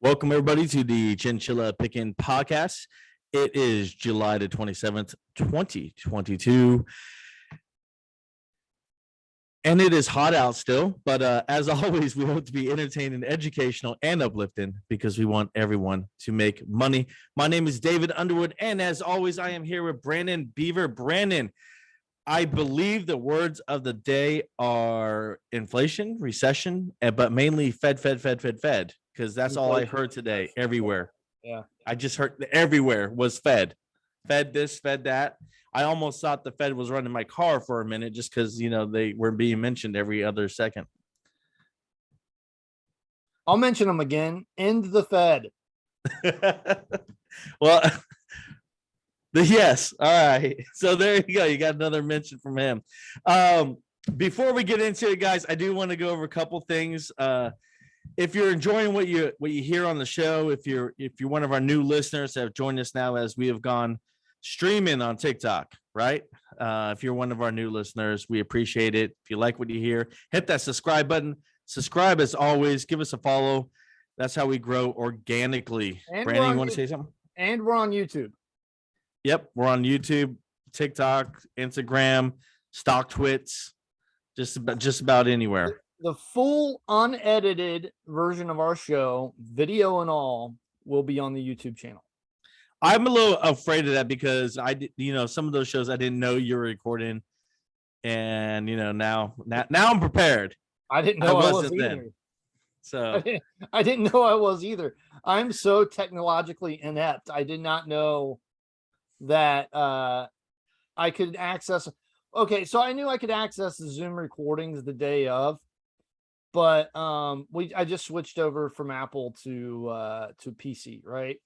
Welcome, everybody, to the Chinchilla Pickin' Podcast. It is July the 27th, 2022. And it is hot out still, but as always, we hope to be entertaining, educational, and uplifting because we want everyone to make money. My name is David Underwood, and as always, I am here with Brandon Beaver. Brandon, I believe the words of the day are inflation, recession, but mainly Fed, because that's all I heard today everywhere. Yeah. I just heard everywhere was Fed this, Fed that. I almost thought the Fed was running my car for a minute just because, they were being mentioned every other second. I'll mention them again. End the Fed. Well, yes. All right. So there you go. You got another mention from him. Before we get into it, guys, I do want to go over a couple things. If you're enjoying what you hear on the show, if you're one of our new listeners that have joined us now as we have gone streaming on TikTok, right? If you're one of our new listeners, we appreciate it. If you like what you hear, hit that subscribe button. Subscribe as always. Give us a follow. That's how we grow organically. And Brandon, you want to say something? And we're on YouTube. Yep, we're on YouTube, TikTok, Instagram, stock twits, just about anywhere. The full unedited version of our show, video and all, will be on the YouTube channel. I'm a little afraid of that because some of those shows I didn't know you were recording, and now I'm prepared. I didn't know I was then. either. So I didn't know I was either. I'm so technologically inept. I did not know that I could access. Okay, so I knew I could access the Zoom recordings the day of, but I just switched over from Apple to PC, right?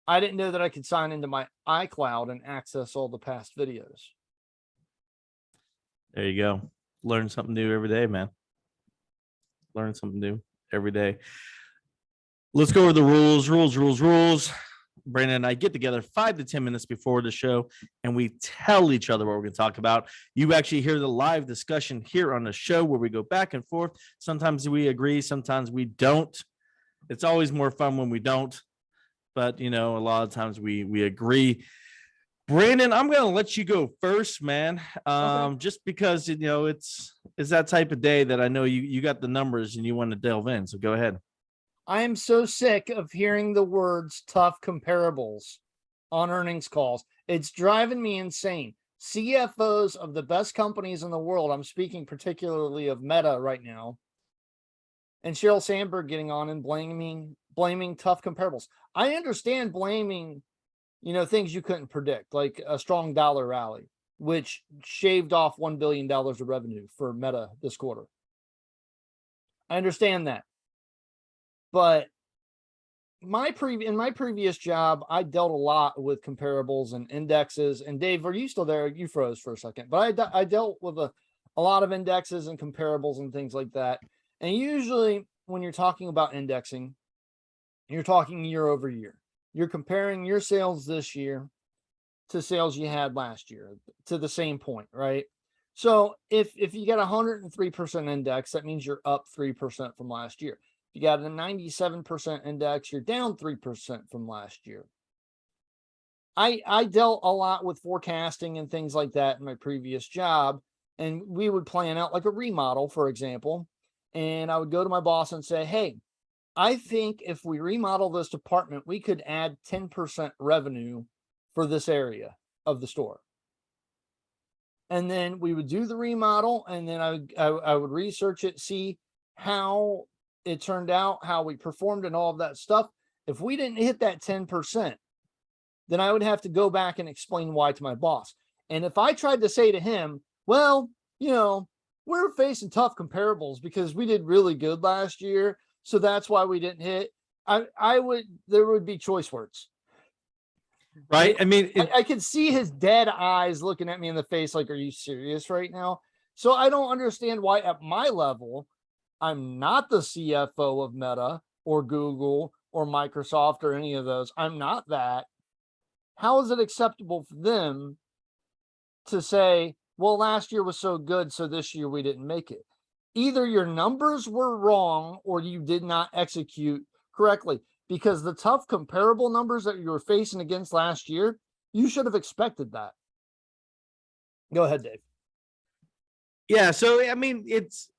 I didn't know that I could sign into my iCloud and access all the past videos. There you go. Learn something new every day, man. Learn something new every day. Let's go over the rules. Brandon and I get together 5 to 10 minutes before the show, and we tell each other what we're going to talk about. You actually hear the live discussion here on the show where we go back and forth. Sometimes we agree, sometimes we don't. It's always more fun when we don't. But, a lot of times we agree. Brandon, I'm going to let you go first, man. Okay. Just because, it's that type of day that I know you got the numbers and you want to delve in. So go ahead. I am so sick of hearing the words tough comparables on earnings calls. It's driving me insane. CFOs of the best companies in the world, I'm speaking particularly of Meta right now, and Sheryl Sandberg getting on and blaming tough comparables. I understand blaming, things you couldn't predict, like a strong dollar rally, which shaved off $1 billion of revenue for Meta this quarter. I understand that. But in my previous job, I dealt a lot with comparables and indexes. And Dave, are you still there? You froze for a second. But I dealt with a lot of indexes and comparables and things like that. And usually when you're talking about indexing, you're talking year over year. You're comparing your sales this year to sales you had last year to the same point, right? So if you get a 103% index, that means you're up 3% from last year. If you got a 97% index, you're down 3% from last year. I dealt a lot with forecasting and things like that in my previous job, and we would plan out like a remodel, for example, and I would go to my boss and say, hey, I think if we remodel this department, we could add 10% revenue for this area of the store. And then we would do the remodel, and then I would research it, see how it turned out, how we performed and all of that stuff. If we didn't hit that 10%, then I would have to go back and explain why to my boss. And if I tried to say to him, well, we're facing tough comparables because we did really good last year, so that's why we didn't hit, there would be choice words. Right. I mean, I could see his dead eyes looking at me in the face like, are you serious right now? So I don't understand why at my level, I'm not the CFO of Meta or Google or Microsoft or any of those. I'm not that. How is it acceptable for them to say, well, last year was so good, so this year we didn't make it? Either your numbers were wrong or you did not execute correctly, because the tough comparable numbers that you were facing against last year, you should have expected that. Go ahead, Dave. Yeah. So, I mean, it's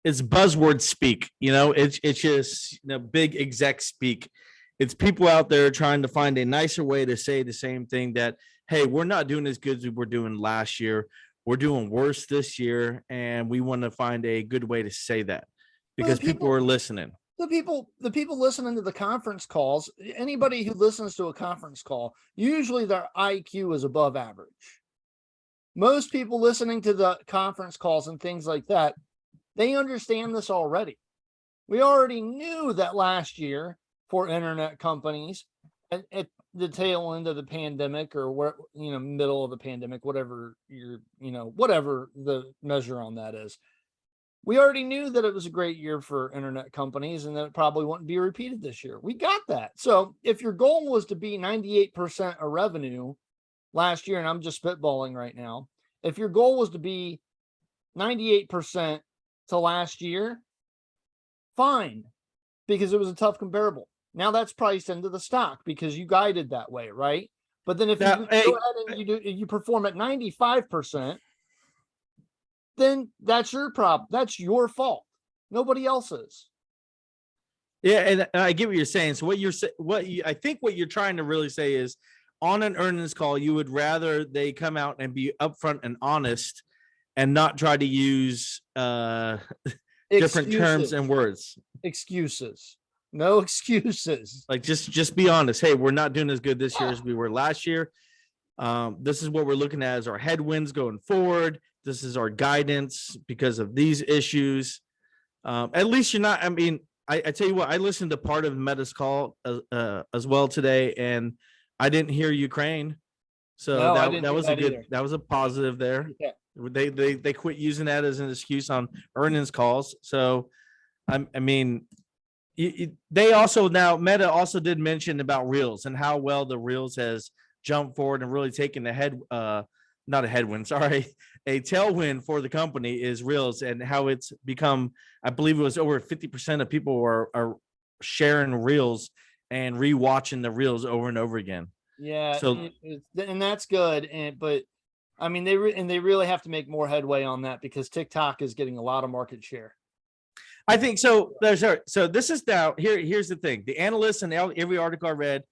buzzword speak, it's just, big exec speak. It's people out there trying to find a nicer way to say the same thing that, hey, we're not doing as good as we were doing last year. We're doing worse this year. And we want to find a good way to say that because people are listening. The people listening to the conference calls, anybody who listens to a conference call, usually their IQ is above average. Most people listening to the conference calls and things like that, they understand this already. We already knew that last year for internet companies at the tail end of the pandemic, or where, middle of the pandemic, whatever whatever the measure on that is. We already knew that it was a great year for internet companies and that it probably wouldn't be repeated this year. We got that. So if your goal was to be 98% of revenue last year, and I'm just spitballing right now, if your goal was to be 98% to last year, fine, because it was a tough comparable. Now that's priced into the stock because you guided that way, right? But then if you go ahead and you perform at 95%, then that's your problem. That's your fault. Nobody else's. Yeah, and I get what you're saying. So I think what you're trying to really say is, on an earnings call, you would rather they come out and be upfront and honest, and not try to use different terms and words. Excuses. No excuses. Like just be honest. Hey, we're not doing as good this year as we were last year. This is what we're looking at as our headwinds going forward. This is our guidance because of these issues. At least you're not. I mean, I tell you what, I listened to part of Meta's call as well today, and I didn't hear Ukraine. So no, that was a good either. That was a positive there. Yeah. They quit using that as an excuse on earnings calls. So I mean, they also, now Meta also did mention about Reels and how well the Reels has jumped forward and really taken the not a headwind, sorry, a tailwind for the company is Reels, and how it's become, I believe it was over 50% of people are sharing Reels and rewatching the Reels over and over again. Yeah. So, and that's good. But I mean, they really have to make more headway on that because TikTok is getting a lot of market share. I think so. So this is now here's the thing. The analysts and every article I read,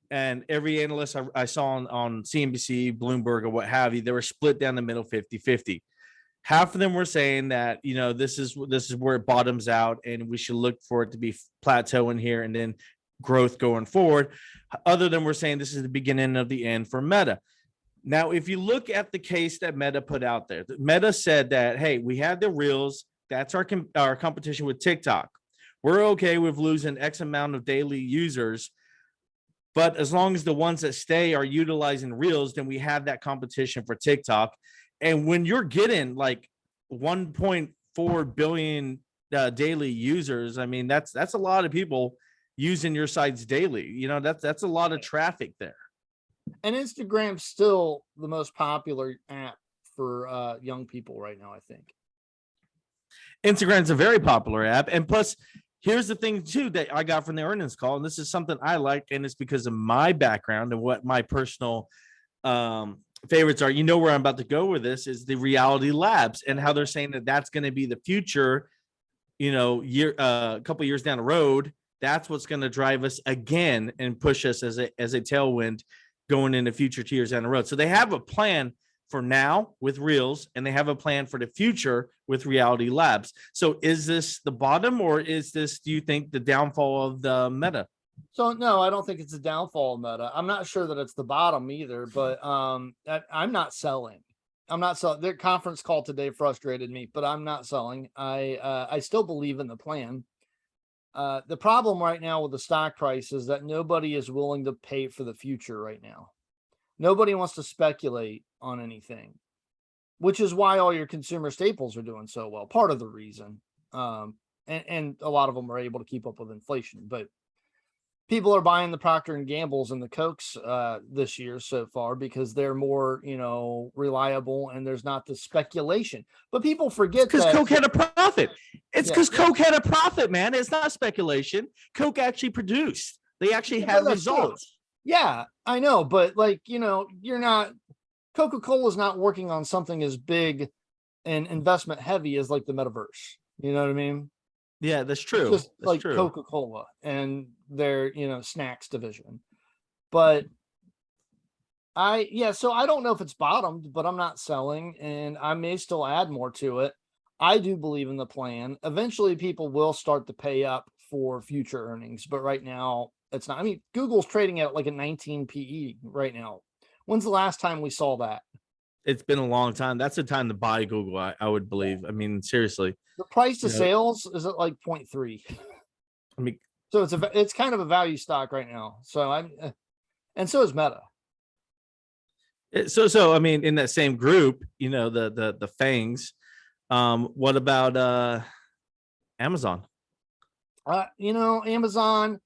and every analyst I saw on CNBC, Bloomberg, or what have you, they were split down the middle 50-50. Half of them were saying that, this is where it bottoms out and we should look for it to be plateauing here and then growth going forward. Other of them were saying this is the beginning of the end for Meta. Now, if you look at the case that Meta put out there, Meta said that, hey, we have the Reels. That's our competition with TikTok. We're okay with losing X amount of daily users, but as long as the ones that stay are utilizing Reels, then we have that competition for TikTok. And when you're getting like 1.4 billion daily users, I mean, that's a lot of people using your sites daily. That's a lot of traffic there. And Instagram's still the most popular app for young people right now, I think. Instagram's a very popular app. And plus, here's the thing, too, that I got from the earnings call. And this is something I like. And it's because of my background and what my personal favorites are. You know where I'm about to go with this is the Reality Labs and how they're saying that that's going to be the future, a couple years down the road. That's what's going to drive us again and push us as a tailwind going into future years down the road. So they have a plan for now with Reels, and they have a plan for the future with Reality Labs. So is this the bottom, or is this, do you think, the downfall of the Meta? So no, I don't think it's a downfall of Meta. I'm not sure that it's the bottom either, but I'm not selling. Their conference call today frustrated me, but I'm not selling. I still believe in the plan. The problem right now with the stock price is that nobody is willing to pay for the future right now. Nobody wants to speculate on anything, which is why all your consumer staples are doing so well. Part of the reason, and a lot of them are able to keep up with inflation, but people are buying the Procter and Gambles and the Cokes this year so far because they're more, reliable and there's not the speculation. But people forget because Coke had a profit. It's It's because Coke had a profit, man. It's not speculation. Coke actually produced. They actually had results. True. Yeah, I know, but like, you're not, Coca-Cola is not working on something as big and investment heavy as like the metaverse. You know what I mean? Yeah, that's true. It's just that's like true. Coca-Cola and their, snacks division. But so I don't know if it's bottomed, but I'm not selling and I may still add more to it. I do believe in the plan. Eventually people will start to pay up for future earnings, but right now it's not. I mean, Google's trading at like a 19 PE right now. When's the last time we saw that? It's been a long time. That's the time to buy Google, I would believe. I mean, seriously. The price to sales is at like 0.3. I mean, so it's kind of a value stock right now. So and so is Meta. So I mean, in that same group, the fangs. What about Amazon? Amazon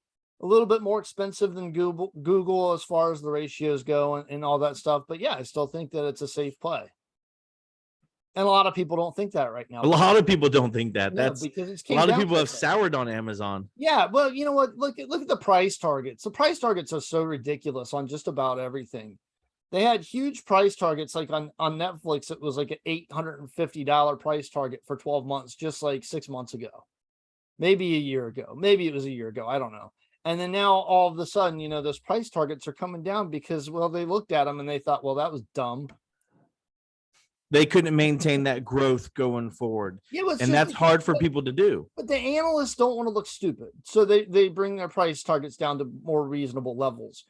a little bit more expensive than Google as far as the ratios go and all that stuff. But yeah, I still think that it's a safe play. And a lot of people don't think that right now. A lot of people don't think that. That's because a lot of people have soured on Amazon. Yeah, well, you know what? Look at the price targets. The price targets are so ridiculous on just about everything. They had huge price targets, like on Netflix. It was like an $850 price target for 12 months, just like 6 months ago, maybe a year ago, maybe it was a year ago. I don't know. And then now all of a sudden, those price targets are coming down because, well, they looked at them and they thought, well, that was dumb. They couldn't maintain that growth going forward. Yeah, and that's hard for people to do. But the analysts don't want to look stupid. So they bring their price targets down to more reasonable levels.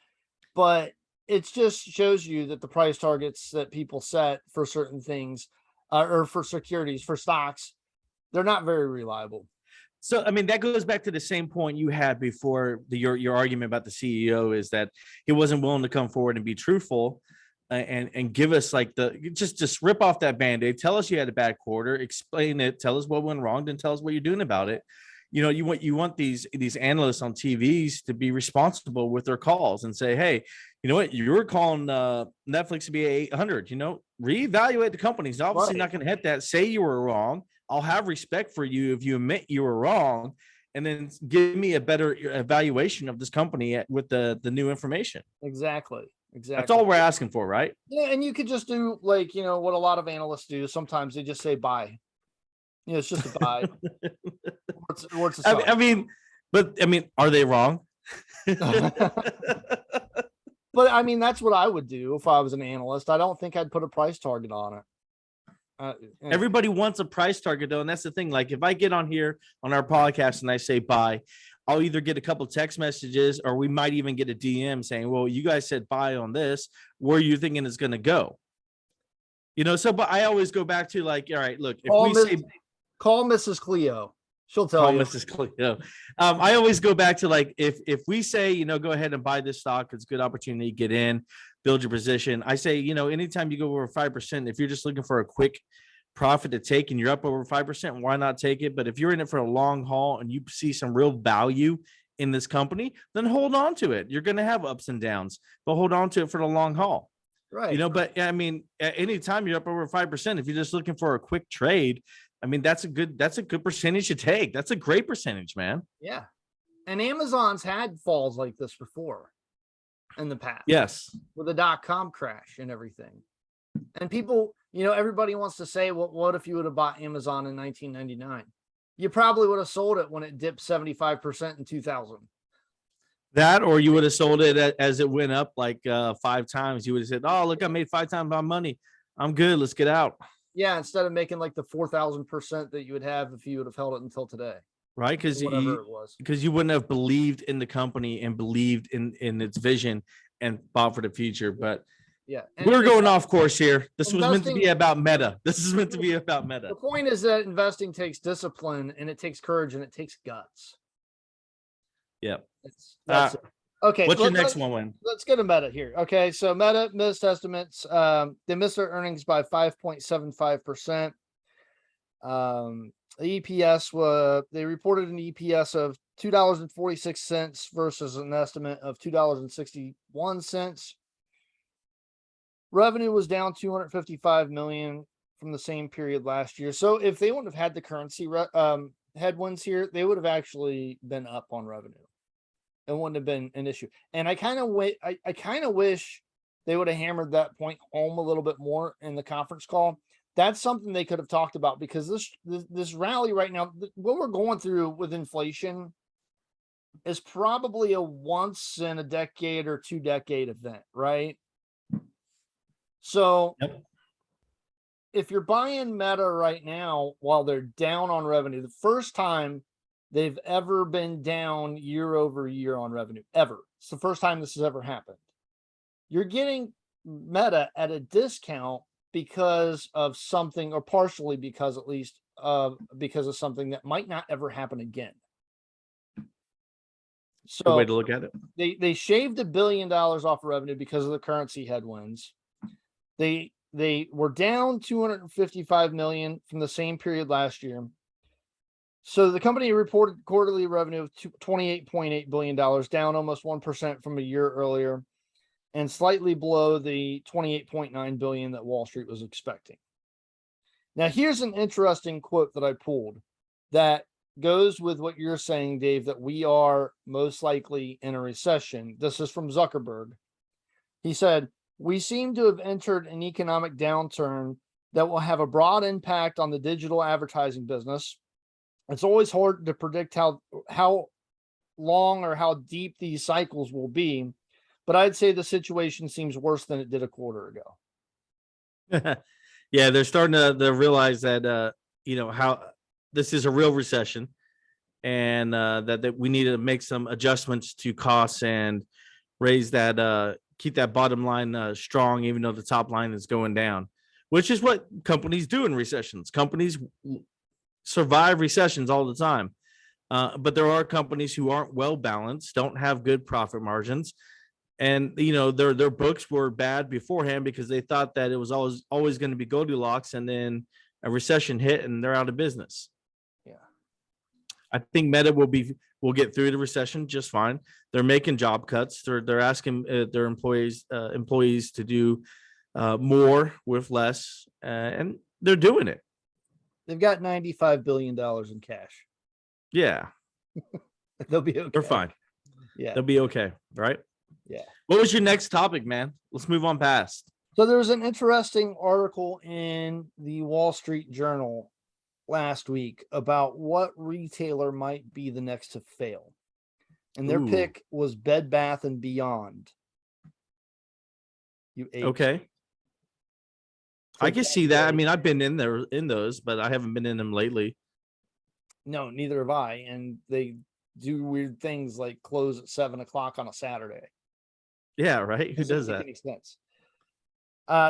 But it just shows you that the price targets that people set for certain things or for securities, for stocks, they're not very reliable. So, I mean, that goes back to the same point you had before your argument about the CEO is that he wasn't willing to come forward and be truthful and give us like just rip off that Band-Aid, tell us you had a bad quarter, explain it, tell us what went wrong, then tell us what you're doing about it. You want these analysts on TVs to be responsible with their calls and say, hey, you know what, you're calling Netflix to be 800, reevaluate the company's obviously not going to hit that. Say you were wrong. I'll have respect for you if you admit you were wrong, and then give me a better evaluation of this company with the new information. Exactly. That's all we're asking for, right? Yeah, and you could just do like, what a lot of analysts do. Sometimes they just say buy. It's just a buy. or it's a sell. I mean, are they wrong? But I mean, that's what I would do if I was an analyst. I don't think I'd put a price target on it. Everybody wants a price target though, and that's the thing. Like if I get on here on our podcast and I say buy, I'll either get a couple text messages or we might even get a DM saying, well, you guys said buy on this, where are you thinking it's going to go? But I always go back to like, all right, look, if call Mrs. Cleo, she'll tell you. Mrs. Cleo. I always go back to like, if we say, go ahead and buy this stock, it's a good opportunity to get in, build your position. I say, anytime you go over 5%, if you're just looking for a quick profit to take and you're up over 5%, why not take it? But if you're in it for a long haul and you see some real value in this company, then hold on to it. You're going to have ups and downs, but hold on to it for the long haul. Right. But I mean, at any time you're up over 5%, if you're just looking for a quick trade, I mean, that's a good percentage to take. That's a great percentage, man. Yeah. And Amazon's had falls like this before in the past. Yes. With the .com crash and everything. And people, everybody wants to say, well, what if you would have bought Amazon in 1999? You probably would have sold it when it dipped 75% in 2000. That, or you would have sold it as it went up like 5 times. You would have said, oh, look, I made 5 times my money. I'm good. Let's get out. Yeah, instead of making like the 4,000% that you would have if you would have held it until today. Right, because you wouldn't have believed in the company and believed in its vision and bought for the future. But yeah, we're going off course here. This was meant to be about Meta. This is meant to be about Meta. The point is that investing takes discipline and it takes courage and it takes guts. Yep. That's it. Okay. What's your next one, Wayne? Let's get a Meta here. Okay. So Meta missed estimates. They missed their earnings by 5.75%. The EPS they reported an EPS of $2.46 versus an estimate of $2.61. Revenue was down $255 million from the same period last year. So if they wouldn't have had the currency headwinds here, they would have actually been up on revenue. It wouldn't have been an issue. And I kind of wish they would have hammered that point home a little bit more in the conference call. That's something they could have talked about, because this rally right now, what we're going through with inflation is probably a once in a decade or 2-decade event, right? So Yep. if you're buying Meta right now while they're down on revenue, the first time they've ever been down year over year on revenue, ever. It's the first time this has ever happened. You're getting Meta at a discount because of something, or partially because, at least because of something that might not ever happen again. Good way So to look at it. they shaved $1 billion off of revenue because of the currency headwinds. They were down 255 million from the same period last year. So the company reported quarterly revenue of $28.8 billion, down almost 1% from a year earlier, and slightly below the 28.9 billion that Wall Street was expecting. Now, here's an interesting quote that I pulled that goes with what you're saying, Dave, that we are most likely in a recession. This is from Zuckerberg. He said, "We seem to have entered an economic downturn that will have a broad impact on the digital advertising business. It's always hard to predict how long or how deep these cycles will be, but I'd say the situation seems worse than it did a quarter ago." Yeah, they're starting to realize that how this is a real recession, and that we need to make some adjustments to costs and raise that keep that bottom line strong, even though the top line is going down, which is what companies do in recessions. Companies survive recessions all the time. But there are companies who aren't well balanced, don't have good profit margins. And their books were bad beforehand because they thought that it was always going to be Goldilocks, and then a recession hit and they're out of business. Yeah. I think Meta will get through the recession just fine. They're making job cuts. They're asking their employees to do more with less, and they're doing it. They've got $95 billion in cash. Yeah, They'll be okay. they're fine. Yeah, They'll be okay, right? yeah. What was your next topic, man? Let's move on past. So there was an interesting article in the Wall Street Journal last week about what retailer might be the next to fail. And their Ooh. pick was Bed Bath and Beyond. You apes. Okay. So I can see that. I mean, I've been in those, but I haven't been in them lately. No, neither have I. And they do weird things like close at 7:00 on a Saturday. Yeah, right. Who Doesn't does make that? any sense.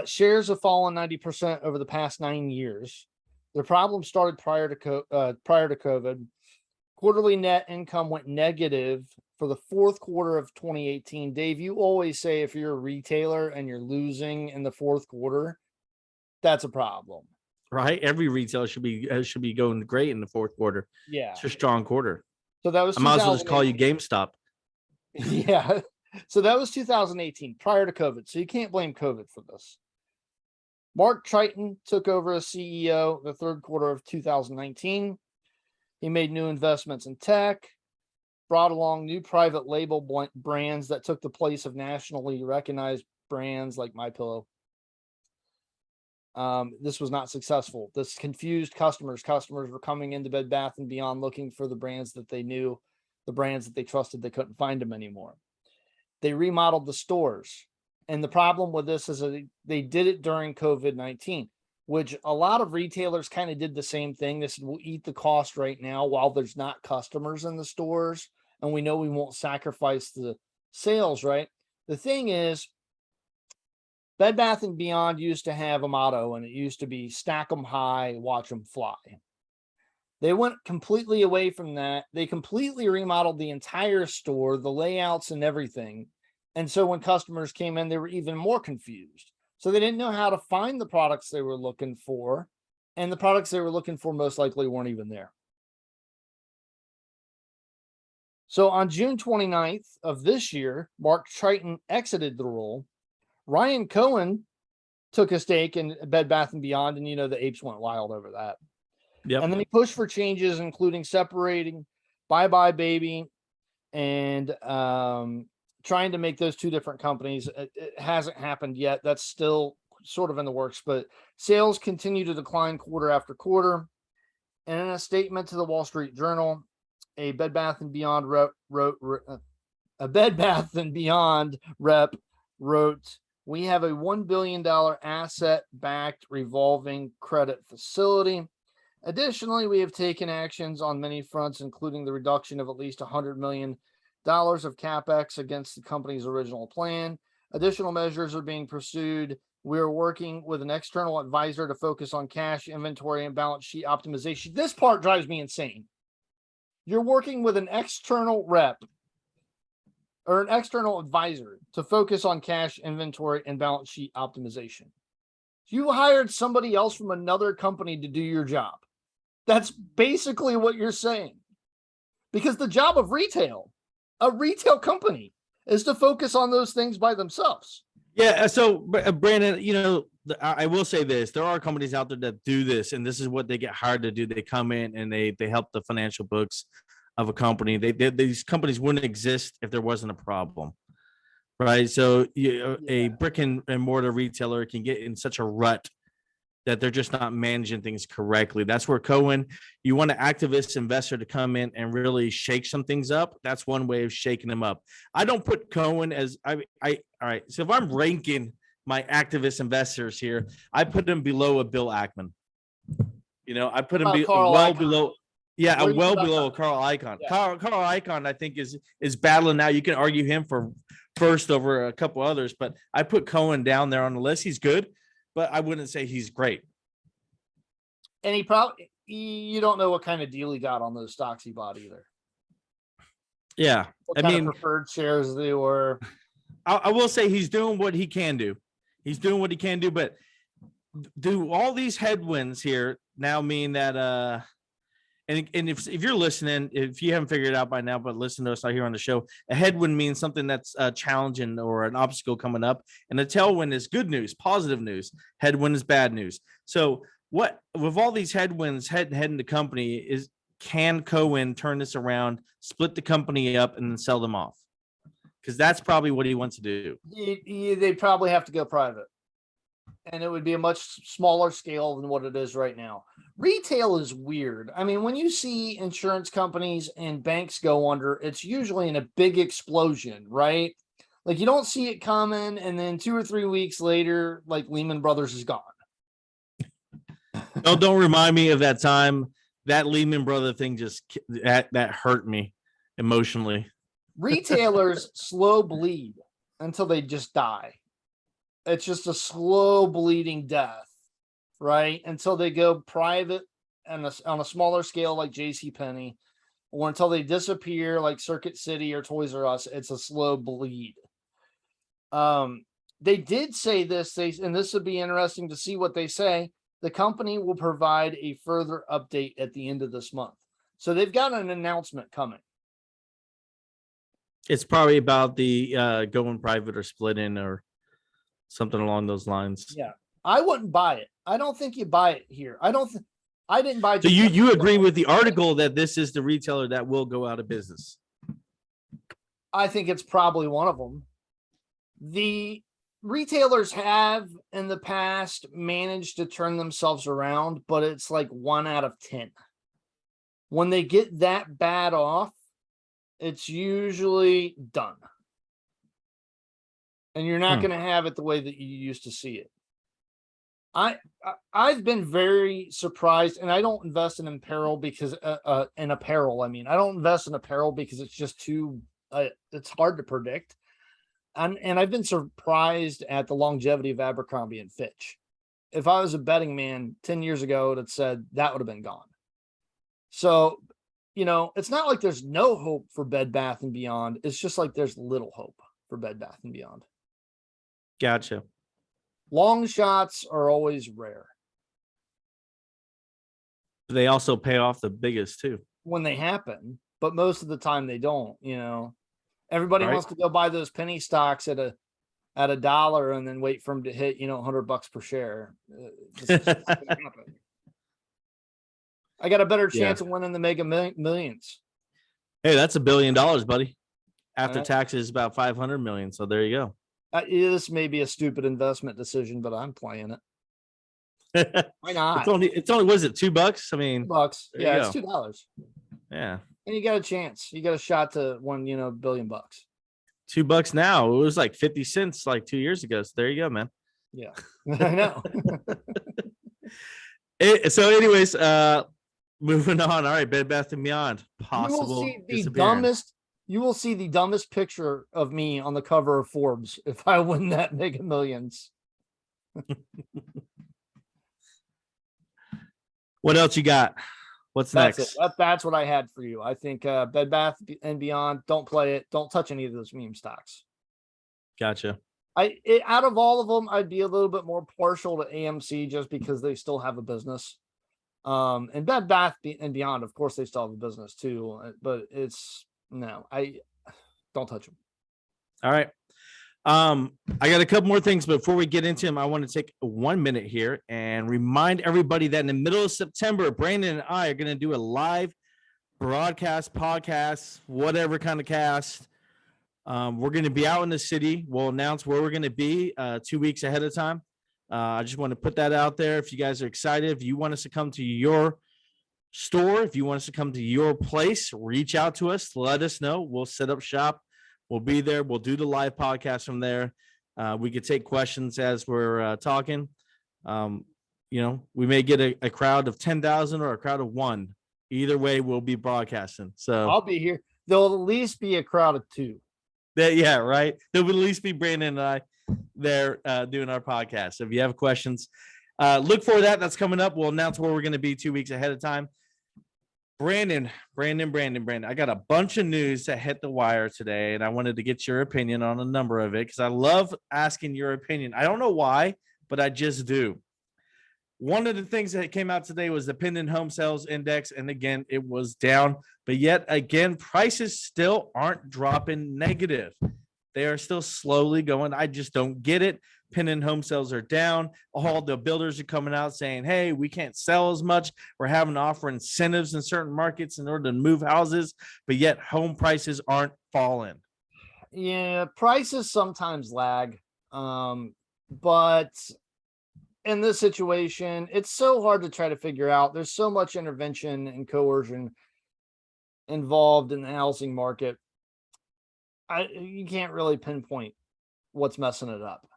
Shares have fallen 90% over the past 9 years. The problem started prior to COVID. Quarterly net income went negative for the fourth quarter of 2018. Dave, you always say if you're a retailer and you're losing in the fourth quarter, that's a problem. Right. Every retailer should be going great in the fourth quarter. Yeah. It's a strong quarter. So that was I might as well just call you GameStop. Yeah. So that was 2018, prior to COVID. So you can't blame COVID for this. Mark Triton took over as CEO the third quarter of 2019. He made new investments in tech, brought along new private label brands that took the place of nationally recognized brands like MyPillow. This was not successful. This confused customers. Customers were coming into Bed Bath & Beyond looking for the brands that they knew, the brands that they trusted. They couldn't find them anymore. They remodeled the stores. And the problem with this is that they did it during COVID-19, which a lot of retailers kind of did the same thing. They said, we'll eat the cost right now while there's not customers in the stores. And we know we won't sacrifice the sales, right? The thing is, Bed Bath & Beyond used to have a motto, and it used to be stack them high, watch them fly. They went completely away from that. They completely remodeled the entire store, the layouts and everything. And so when customers came in, they were even more confused. So they didn't know how to find the products they were looking for. And the products they were looking for most likely weren't even there. So on June 29th of this year, Mark Triton exited the role. Ryan Cohen took a stake in Bed Bath & Beyond, and the apes went wild over that. Yep. And then he pushed for changes, including separating Bye Bye Baby and trying to make those two different companies. It hasn't happened yet. That's still sort of in the works, but sales continue to decline quarter after quarter. And in a statement to the Wall Street Journal, a Bed Bath and Beyond rep wrote, "We have a $1 billion asset-backed revolving credit facility. Additionally, we have taken actions on many fronts, including the reduction of at least $100 million of capex against the company's original plan. Additional measures are being pursued. We are working with an external advisor to focus on cash, inventory, and balance sheet optimization." This part drives me insane. You're working with an external rep or an external advisor to focus on cash, inventory, and balance sheet optimization. You hired somebody else from another company to do your job. That's basically what you're saying. Because the job of a retail company, is to focus on those things by themselves. Yeah. So, Brandon, I will say this: there are companies out there that do this, and this is what they get hired to do. They come in and they help the financial books of a company. These companies wouldn't exist if there wasn't a problem, right? So, a brick and mortar retailer can get in such a rut that they're just not managing things correctly. That's where Cohen, you want an activist investor to come in and really shake some things up. That's one way of shaking them up. I don't put Cohen as all right. So if I'm ranking my activist investors here, I put him below a Bill Ackman. I put him below. Yeah, below a Carl Icahn. Yeah. Carl Icahn, I think, is battling now. You can argue him for first over a couple others, but I put Cohen down there on the list. He's good, but I wouldn't say he's great. And you don't know what kind of deal he got on those stocks he bought either. Yeah. What kind of preferred shares they were. I will say he's doing what he can do. But do all these headwinds here now mean that, and if you're listening, if you haven't figured it out by now, but listen to us out here on the show, a headwind means something that's challenging or an obstacle coming up, and a tailwind is good news, positive news. Headwind is bad news. So what, with all these headwinds heading the company, can Cohen turn this around, split the company up, and then sell them off? Because that's probably what he wants to do. They probably have to go private, and it would be a much smaller scale than what it is right now. Retail is weird. I mean, when you see insurance companies and banks go under, it's usually in a big explosion, right? Like, you don't see it coming, and then 2 or 3 weeks later, like, Lehman Brothers is gone. No, don't remind me of that time. That Lehman Brother thing that hurt me emotionally. Retailers slow bleed until they just die. It's just a slow bleeding death, right? Until they go private and on a smaller scale like JCPenney, or until they disappear like Circuit City or Toys R Us. It's a slow bleed. They did say this, and this would be interesting to see what they say. The company will provide a further update at the end of this month. So they've got an announcement coming. It's probably about the going private or splitting or something along those lines. Yeah, I wouldn't buy it. I don't think you buy it here. I didn't buy it. So you agree with the article that this is the retailer that will go out of business? I think it's probably one of them. The retailers have in the past managed to turn themselves around, but it's like 1 out of 10. When they get that bad off, it's usually done. And you're not going to have it the way that you used to see it. I've been very surprised, and I don't invest in apparel because I don't invest in apparel because it's just too it's hard to predict. And I've been surprised at the longevity of Abercrombie and Fitch. If I was a betting man 10 years ago, I would have said that would have been gone. So, it's not like there's no hope for Bed Bath and Beyond. It's just like there's little hope for Bed Bath and Beyond. Gotcha. Long shots are always rare. They also pay off the biggest too when they happen, but most of the time they don't. Everybody wants to go buy those penny stocks at $1 and then wait for them to hit $100 per share. It's not gonna happen. I got a better Yeah. chance of winning the Mega Millions. Hey, that's $1 billion, buddy. After Right. taxes, about 500 million. So there you This may be a stupid investment decision, but I'm playing it. go. Why not? It's only, was it $2? I mean, $2. there Yeah, you it's go. $2. Yeah. And you got a chance. You got a shot to win, $1 billion. $2 now. It was like 50 cents like 2 years ago. So there you go, man. Yeah, I know. So anyways, moving on. All right, Bed Bath & Beyond. Possible disappearance. You will see the dumbest picture of me on the cover of Forbes if I win that Mega Millions. What else you got? What's That's next? it. That's what I had for you. I think Bed Bath & Beyond, don't play it. Don't touch any of those meme stocks. Gotcha. Out of all of them, I'd be a little bit more partial to AMC just because they still have a business. And Bed Bath & Beyond, of course, they still have a business too. But I don't touch them. All right. I got a couple more things before we get into them. I want to take 1 minute here and remind everybody that in the middle of September, Brandon and I are going to do a live broadcast, podcast, whatever kind of cast. We're going to be out in the city. We'll announce where we're going to be 2 weeks ahead of time. I just want to put that out there. If you guys are excited, if you want us to come to your store, if you want us to come to your place, reach out to us. Let us know. We'll set up shop. We'll be there. We'll do the live podcast from there. We could take questions as we're talking. We may get a crowd of 10,000 or a crowd of 1. Either way, we'll be broadcasting. So I'll be here. There'll at least be a crowd of 2. Yeah, right. There will at least be Brandon and I there doing our podcast. So if you have questions, look for that. That's coming up. We'll announce where we're going to be 2 weeks ahead of time. Brandon. I got a bunch of news that hit the wire today, and I wanted to get your opinion on a number of it because I love asking your opinion. I don't know why, but I just do. One of the things that came out today was the pending home sales index, and again, it was down. But yet again, prices still aren't dropping negative. They are still slowly going. I just don't get it. Pending home sales are down. All the builders are coming out saying, hey, we can't sell as much. We're having to offer incentives in certain markets in order to move houses, but yet home prices aren't falling. Yeah, prices sometimes lag. But in this situation, it's so hard to try to figure out. There's so much intervention and coercion involved in the housing market. You can't really pinpoint what's messing it up.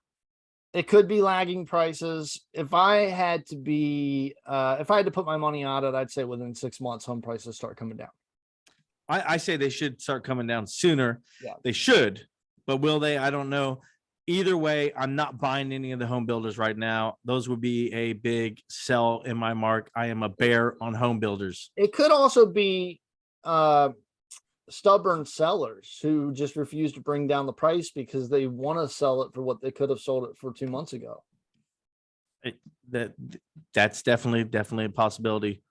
It could be lagging prices. If I had to put my money on it, I'd say within 6 months, home prices start coming down. I say they should start coming down sooner. Yeah. They should, but will they? I don't know. Either way, I'm not buying any of the home builders right now. Those would be a big sell in my mark. I am a bear on home builders. It could also be stubborn sellers who just refuse to bring down the price because they want to sell it for what they could have sold it for 2 months ago. That's definitely a possibility.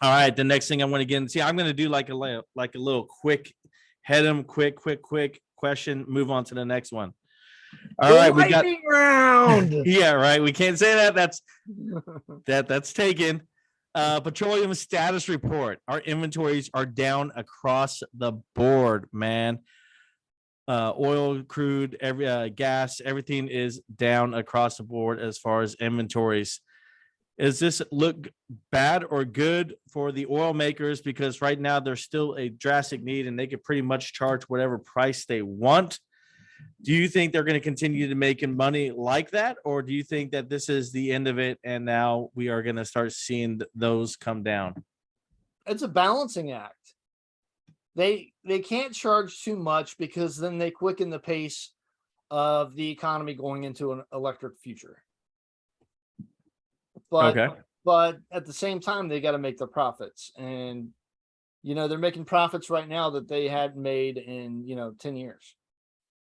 All right, the next thing I want to get into, I'm going to do like a little quick quick question, move on to the next one. All right, we got round. Yeah, right. We can't say that. That's taken. Petroleum status report. Our inventories are down across the board, man. Oil, crude, gas, everything is down across the board as far as inventories. Does this look bad or good for the oil makers? Because right now there's still a drastic need and they can pretty much charge whatever price they want. Do you think they're going to continue to making money like that? Or do you think that this is the end of it and now we are going to start seeing those come down? It's a balancing act. They can't charge too much because then they quicken the pace of the economy going into an electric future. But at the same time, they got to make their profits. And, they're making profits right now that they hadn't made in, 10 years.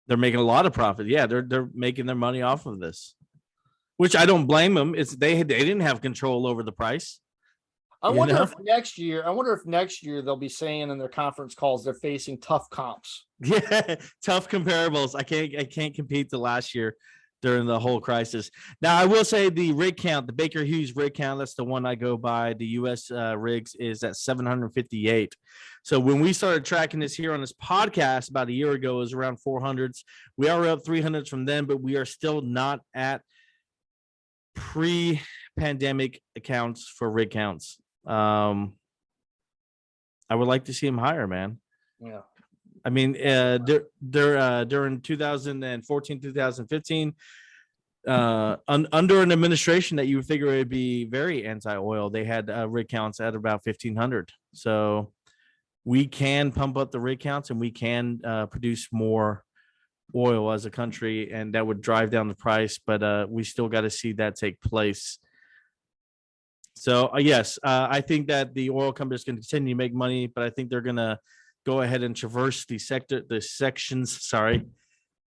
They're making a lot of profit. Yeah, they're making their money off of this, which I don't blame them. They didn't have control over the price. I wonder if next year they'll be saying in their conference calls they're facing tough comps. Yeah, tough comparables. I can't compete to last year. during the whole crisis. Now, I will say the rig count, the Baker Hughes rig count, that's the one I go by. The U.S. rigs is at 758. So when we started tracking this here on this podcast about a year ago, it was around 400s. We are up 300s from then, but we are still not at pre-pandemic accounts for rig counts. I would like to see them higher, man. Yeah. I mean, during 2014, 2015, under an administration that you would figure would be very anti-oil, they had rig counts at about 1,500. So we can pump up the rig counts and we can produce more oil as a country, and that would drive down the price. But we still got to see that take place. So yes, I think that the oil companies can continue to make money, but I think they're going to go ahead and traverse the sections. Sorry,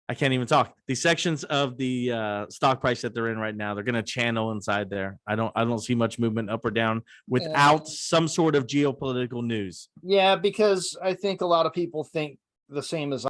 I can't even talk. The sections of the stock price that they're in right now, they're going to channel inside there. I don't see much movement up or down without some sort of geopolitical news. Yeah, because I think a lot of people think the same as